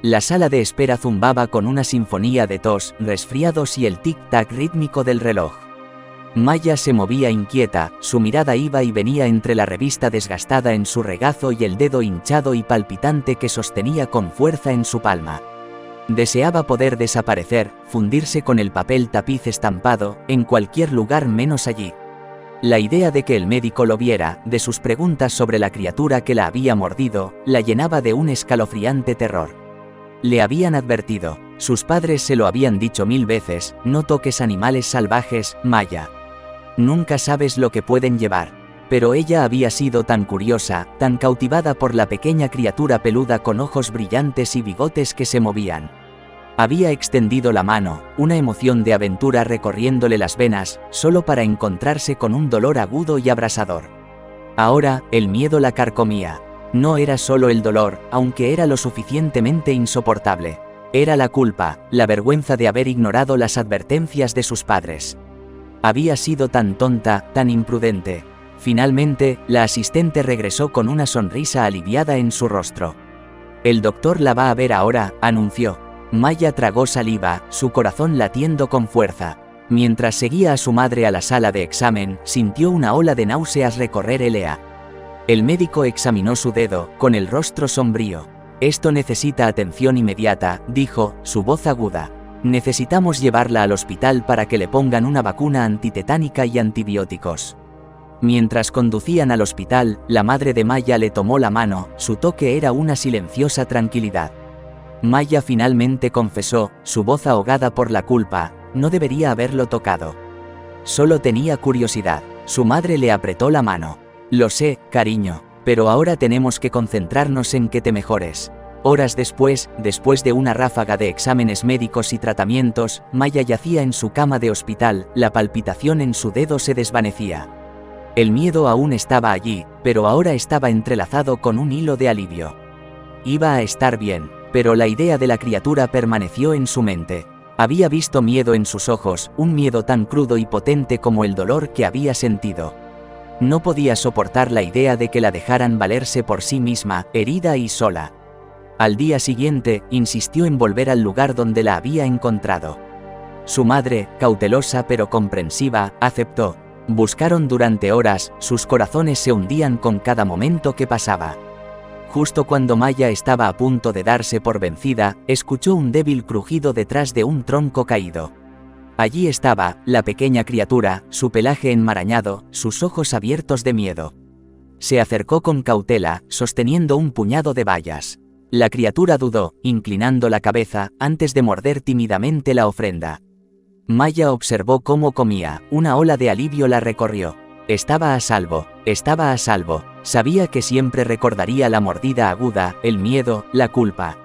La sala de espera zumbaba con una sinfonía de tos, resfriados y el tic-tac rítmico del reloj. Maya se movía inquieta, su mirada iba y venía entre la revista desgastada en su regazo y el dedo hinchado y palpitante que sostenía con fuerza en su palma. Deseaba poder desaparecer, fundirse con el papel tapiz estampado, en cualquier lugar menos allí. La idea de que el médico lo viera, de sus preguntas sobre la criatura que la había mordido, la llenaba de un escalofriante terror. Le habían advertido, sus padres se lo habían dicho 1000 veces, no toques animales salvajes, Maya. Nunca sabes lo que pueden llevar. Pero ella había sido tan curiosa, tan cautivada por la pequeña criatura peluda con ojos brillantes y bigotes que se movían. Había extendido la mano, una emoción de aventura recorriéndole las venas, solo para encontrarse con un dolor agudo y abrasador. Ahora, el miedo la carcomía. No era solo el dolor, aunque era lo suficientemente insoportable. Era la culpa, la vergüenza de haber ignorado las advertencias de sus padres. Había sido tan tonta, tan imprudente. Finalmente, la asistente regresó con una sonrisa aliviada en su rostro. «El doctor la va a ver ahora», anunció. Maya tragó saliva, su corazón latiendo con fuerza. Mientras seguía a su madre a la sala de examen, sintió una ola de náuseas recorrer Elea. El médico examinó su dedo, con el rostro sombrío. «Esto necesita atención inmediata», dijo, su voz aguda. «Necesitamos llevarla al hospital para que le pongan una vacuna antitetánica y antibióticos». Mientras conducían al hospital, la madre de Maya le tomó la mano, su toque era una silenciosa tranquilidad. Maya finalmente confesó, su voz ahogada por la culpa, no debería haberlo tocado. Solo tenía curiosidad. Su madre le apretó la mano. «Lo sé, cariño, pero ahora tenemos que concentrarnos en que te mejores». Horas después de una ráfaga de exámenes médicos y tratamientos, Maya yacía en su cama de hospital, la palpitación en su dedo se desvanecía. El miedo aún estaba allí, pero ahora estaba entrelazado con un hilo de alivio. Iba a estar bien, pero la idea de la criatura permaneció en su mente. Había visto miedo en sus ojos, un miedo tan crudo y potente como el dolor que había sentido. No podía soportar la idea de que la dejaran valerse por sí misma, herida y sola. Al día siguiente, insistió en volver al lugar donde la había encontrado. Su madre, cautelosa pero comprensiva, aceptó. Buscaron durante horas, sus corazones se hundían con cada momento que pasaba. Justo cuando Maya estaba a punto de darse por vencida, escuchó un débil crujido detrás de un tronco caído. Allí estaba, la pequeña criatura, su pelaje enmarañado, sus ojos abiertos de miedo. Se acercó con cautela, sosteniendo un puñado de bayas. La criatura dudó, inclinando la cabeza, antes de morder tímidamente la ofrenda. Maya observó cómo comía, una ola de alivio la recorrió. Estaba a salvo, sabía que siempre recordaría la mordida aguda, el miedo, la culpa.